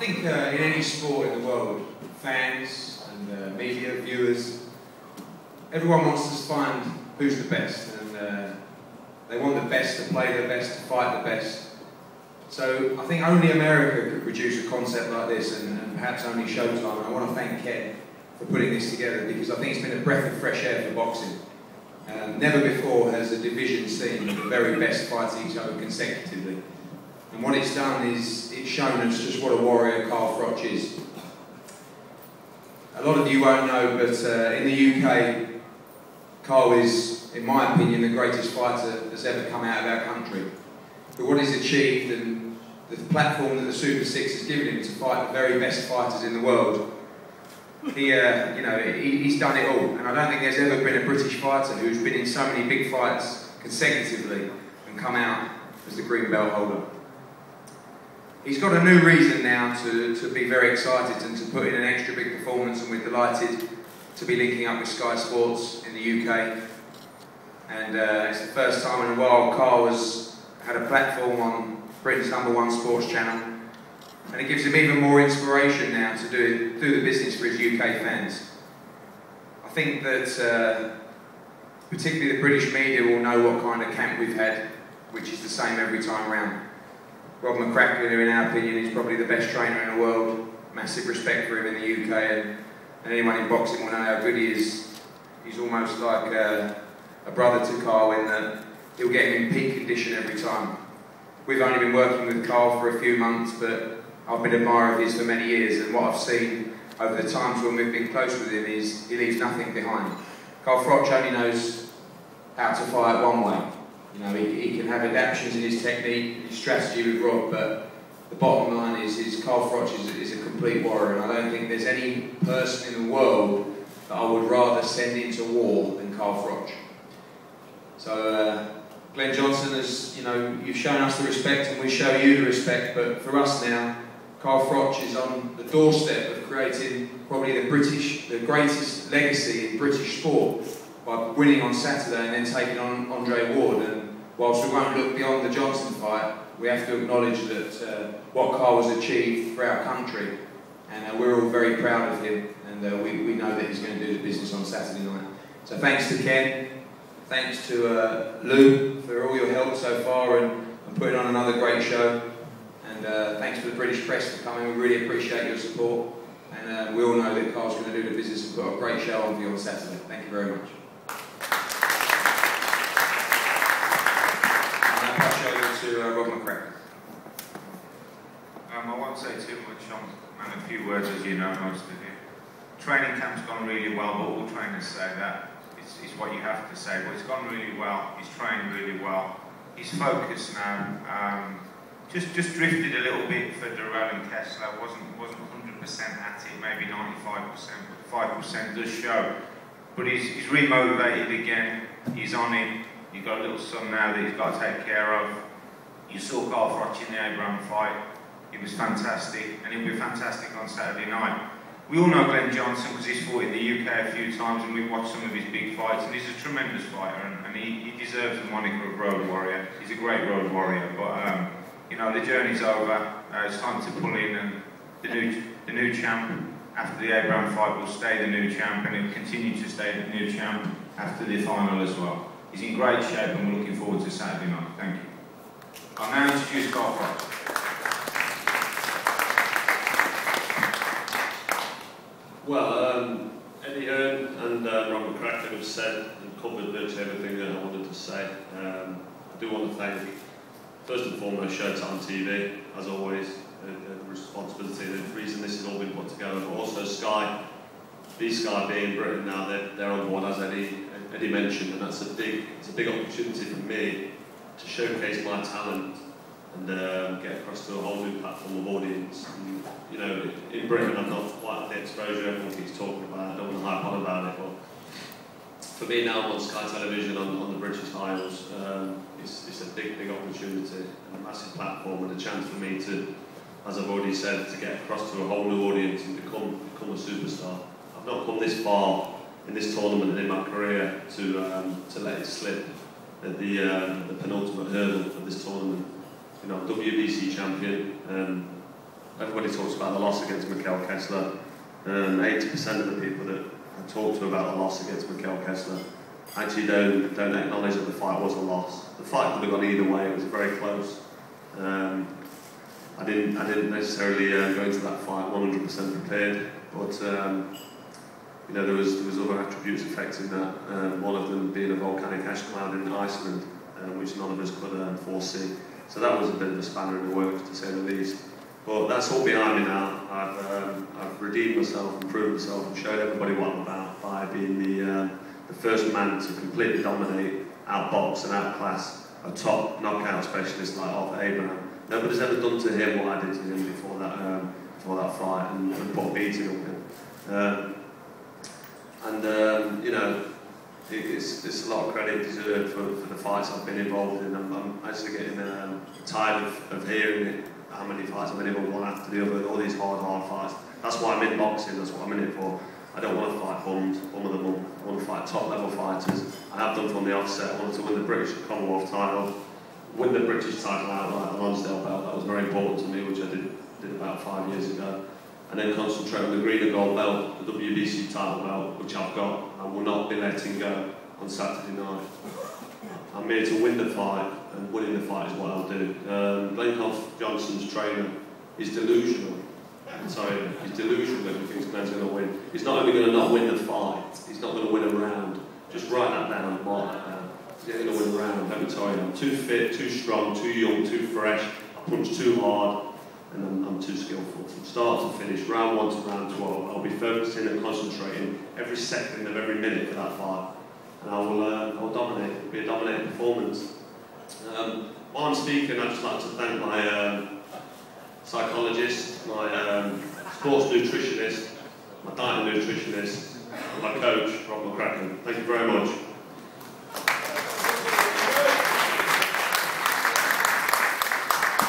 think in any sport in the world, fans and media, viewers, everyone wants to find who's the best, and they want the best to play the best, to fight the best. So I think only America could produce a concept like this, and perhaps only Showtime. And I want to thank Ken for putting this together, because I think it's been a breath of fresh air for boxing. Never before has a division seen the very best fight each other consecutively. And what it's done is it's shown us just what a warrior Carl Froch is. A lot of you won't know, but in the UK, Carl is, in my opinion, the greatest fighter that's ever come out of our country. But what he's achieved and the platform that the Super Six has given him to fight the very best fighters in the world, he's done it all. And I don't think there's ever been a British fighter who's been in so many big fights consecutively and come out as the green belt holder. He's got a new reason now to be very excited and to put in an extra big performance, and we're delighted to be linking up with Sky Sports in the UK. And it's the first time in a while Carl has had a platform on Britain's #1 sports channel, and it gives him even more inspiration now to do the business for his UK fans. I think that particularly the British media will know what kind of camp we've had, which is the same every time round. Rob McCracken, who in our opinion is probably the best trainer in the world, massive respect for him in the UK, and anyone in boxing will know how good he is. He's almost like a brother to Carl in that he'll get him in peak condition every time. We've only been working with Carl for a few months, but I've been an admirer of his for many years, and what I've seen over the times when we've been close with him is he leaves nothing behind. Carl Froch only knows how to fight one way. You know, he can have adaptations in his technique, his strategy with Rob, but the bottom line is Carl Froch is a complete warrior, and I don't think there's any person in the world that I would rather send into war than Carl Froch. So Glen Johnson, you've shown us the respect, and we show you the respect, but for us now, Carl Froch is on the doorstep of creating probably the greatest legacy in British sport by winning on Saturday and then taking on Andre Ward. And whilst we won't look beyond the Johnson fight, we have to acknowledge that what Carl has achieved for our country, and we're all very proud of him, and we know that he's going to do the business on Saturday night. So thanks to Ken, thanks to Lou for all your help so far and putting on another great show, and thanks to the British press for coming. We really appreciate your support, and we all know that Carl's going to do the business and put a great show on for you on Saturday. Thank you very much. To Rob McCracken. I won't say too much on a few words, as you know, most of you. Training camp's gone really well, but all trainers say that. It's what you have to say, but it's gone really well. He's trained really well. He's focused now. Just drifted a little bit for Durrell and Kessler. Wasn't 100% at it, maybe 95%, but 5% does show. But he's remotivated again. He's on it. You've got a little son now that he's got to take care of. You saw Carl Froch in the Abraham fight. It was fantastic, and he'll be fantastic on Saturday night. We all know Glen Johnson because he's fought in the UK a few times, and we've watched some of his big fights, and he's a tremendous fighter, and he deserves the moniker of Road Warrior. He's a great Road Warrior, but the journey's over. It's time to pull in, and the new champ after the Abraham fight will stay the new champ, and he'll continue to stay the new champ after the final as well. He's in great shape, and we're looking forward to Saturday night. Thank you. I'll now introduce Carl Froch. Well, Eddie Hearn and Rob McCracken have said and covered virtually everything that I wanted to say. I do want to thank, first and foremost, Showtime TV, as always, the responsibility, the reason this has all been put together, but also Sky. These Sky being Britain now, they're on board, as Eddie mentioned, and it's a big opportunity for me to showcase my talent and get across to a whole new platform of audience. And, in Britain I've not quite the exposure everyone keeps talking about. I don't want to hype on about it, but for me now I'm on Sky Television on the British Isles. It's a big opportunity and a massive platform, and a chance for me to, as I've already said, to get across to a whole new audience and become a superstar. I've not come this far in this tournament and in my career to let it slip at the penultimate hurdle of this tournament. I'm WBC champion, everybody talks about the loss against Mikkel Kessler, and 80% of the people that I talk to about the loss against Mikkel Kessler actually don't acknowledge that the fight was a loss. The fight could have gone either way. It was very close. I didn't necessarily go into that fight 100% prepared, but you know, there was other attributes affecting that. One of them being a volcanic ash cloud in Iceland, which none of us could foresee. So that was a bit of a spanner in the works, to say the least. But that's all behind me now. I've redeemed myself, and proved myself, and showed everybody what I'm about by being the first man to completely dominate, outbox and outclass a top knockout specialist like Arthur Abraham. Nobody's ever done to him what I did to him before that fight, and put a beating on him. You know, it's a lot of credit deserved for the fights I've been involved in. I'm actually getting tired of hearing it, how many fights I've been involved one after the other, all these hard fights. That's why I'm in boxing, that's what I'm in it for. I don't want to fight bums, bum of the bum. I want to fight top level fighters. I have done from the offset. I wanted to win the British Commonwealth title, win the British title outright, the Lonsdale belt. That was very important to me, which I did about 5 years ago. And then concentrate on the green and gold belt, the WBC title belt, which I've got and will not be letting go on Saturday night. I'm here to win the fight, and winning the fight is what I'll do. Glen Johnson's trainer is delusional. Sorry, he's delusional that he thinks Glen's going to win. He's not only going to not win the fight, he's not going to win a round. Just write that down and mark that down. He's not going to win a round, let me tell you. I'm too fit, too strong, too young, too fresh. I punch too hard, and I'm too skillful. From start to finish, round 1 to round 12, I'll be focusing and concentrating every second of every minute for that fight. And I will dominate. It'll be a dominating performance. While I'm speaking, I'd just like to thank my psychologist, my sports nutritionist, my diet nutritionist, and my coach, Rob McCracken. Thank you very much.